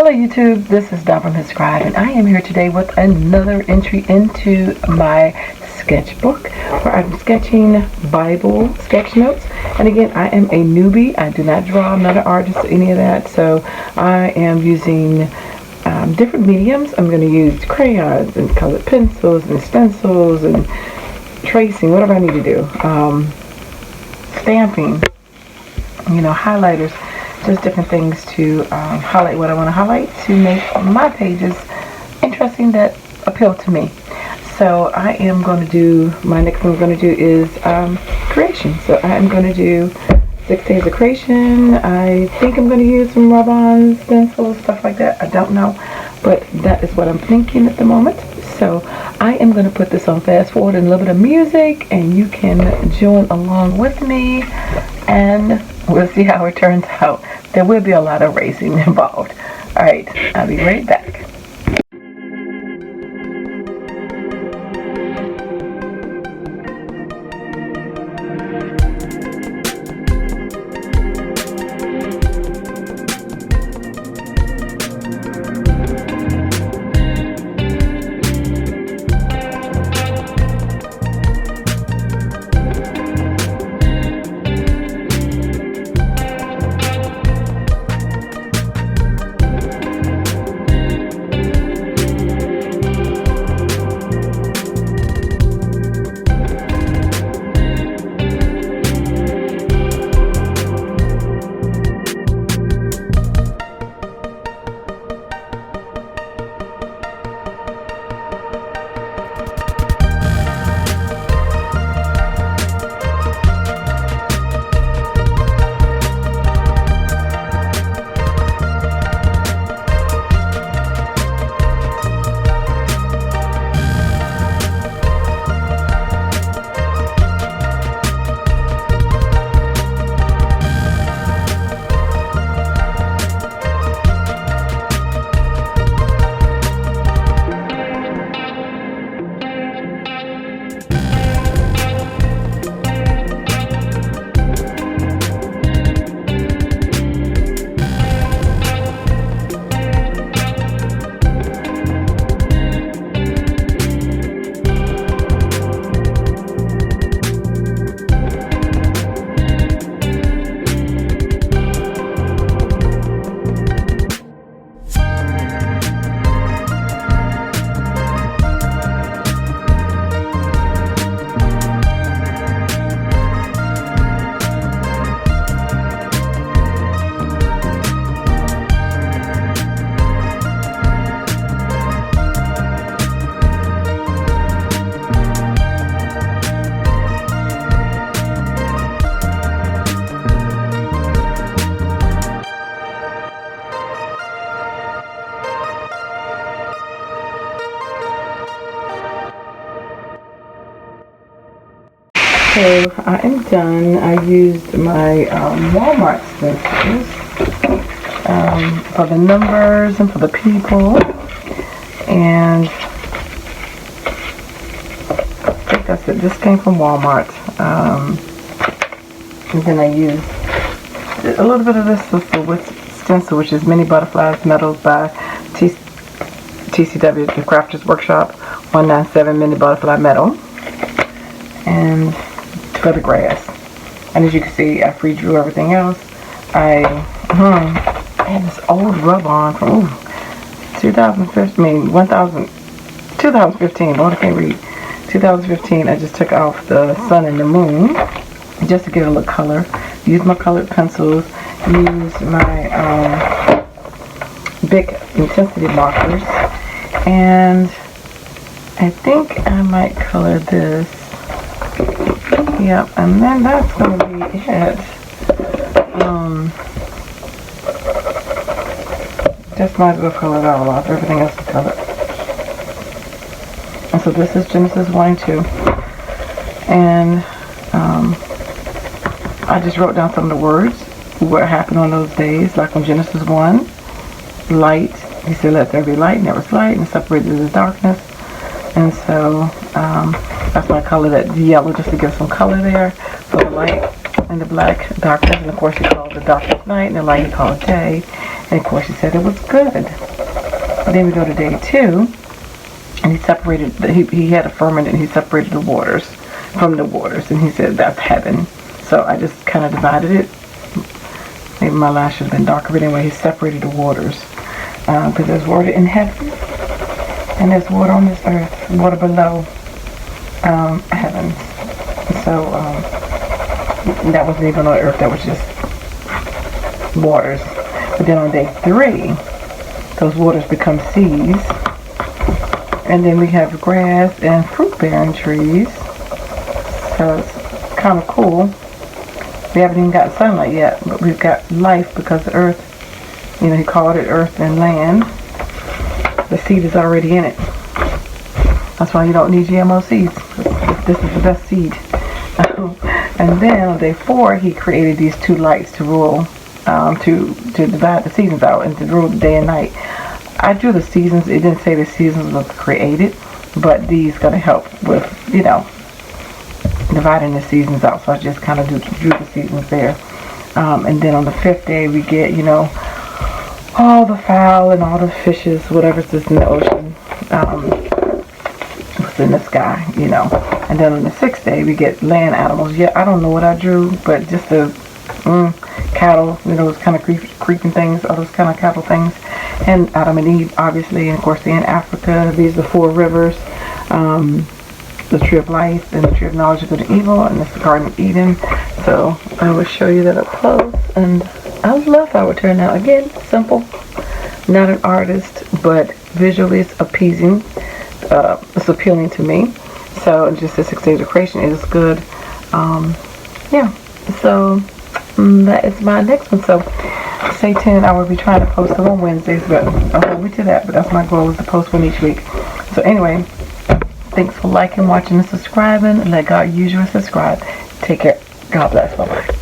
Hello YouTube, this is Dawn from hzscribe, and I am here today with another entry into my sketchbook where I'm sketching Bible sketch notes. And again, I am a newbie. I do not draw. I'm not an artist or any of that, so I am using different mediums. I'm going to use crayons and colored pencils and stencils and tracing, whatever I need to do, stamping, highlighters, just different things to highlight what I want to highlight to make my pages interesting that appeal to me. So I am going to do, my next thing I'm going to do is creation. So I am going to do 6 days of creation. I think I'm going to use some rub-ons, stencils, stuff like that. I don't know, but that is what I'm thinking at the moment. So I am going to put this on fast forward and a little bit of music, and you can join along with me, and we'll see how it turns out. There will be a lot of racing involved. Alright, I'll be right back. So I am done. I used my Walmart stencils for the numbers and for the people, and I think that's it. This came from Walmart, and then I used a little bit of this stencil, which is Mini Butterflies Metals by TCW, the Crafters Workshop, 197 Mini Butterfly Metal, and for the grass. And as you can see, I pre-drew everything else. I had this old rub-on from 2015, Lord, I can't read. 2015, I just took off the sun and the moon just to get a little color. Use my colored pencils, use my big intensity markers, and I think I might color this. Yep, and then that's going to be it. Just might as well color it all off. Everything else is colored. And so this is Genesis 1 and 2. And I just wrote down some of the words, what happened on those days. Like on Genesis 1, light. He said, let there be light, and there was light, and separated the darkness. And so that's why I color that yellow, just to give some color there for the light and the black darkness. And of course he called the darkness night and the light he called day. And of course, he said it was good. Then we go to day 2, and he separated, he had a firmament, and he separated the waters from the waters, and he said that's heaven. So I just kind of divided it. Maybe my lash should have been darker, but anyway, he separated the waters. Because there's water in heaven, and there's water on this earth, water below heaven. So that wasn't even on earth, that was just waters. But then on day 3, those waters become seas, and then we have grass and fruit-bearing trees. So it's kind of cool. We haven't even got sunlight yet, but we've got life because the earth, you know, he called it earth and land. The seed is already in it. That's why you don't need GMO seeds. This is the best seed. And then on day 4, he created these 2 lights to rule, to divide the seasons out and to rule the day and night. I drew the seasons. It didn't say the seasons were created, but these going to help with, you know, dividing the seasons out. So I just kind of drew the seasons there. And then on the 5th day, we get, you know, all the fowl and all the fishes, whatever's just in the ocean, what's in the sky, you know. And then on the 6th day, we get land animals. Yeah, I don't know what I drew, but just the cattle, you know, those kind of creeping things, all those kind of cattle things. And Adam and Eve, obviously, and of course they're in Africa. These are the 4 rivers, the tree of life, and the tree of knowledge of good and evil, and it's the Garden of Eden. So I will show you that up close, and I love how it turned out. Again, simple, not an artist, but visually it's appeasing, it's appealing to me. So just the 6 days of creation is good. Yeah, so that is my next one. So stay tuned. I will be trying to post them on Wednesdays, but I'll hold me to that. But that's my goal, is to post one each week. So anyway, thanks for liking, watching, and subscribing. Let God use you and subscribe. Take care. God bless. Bye-bye.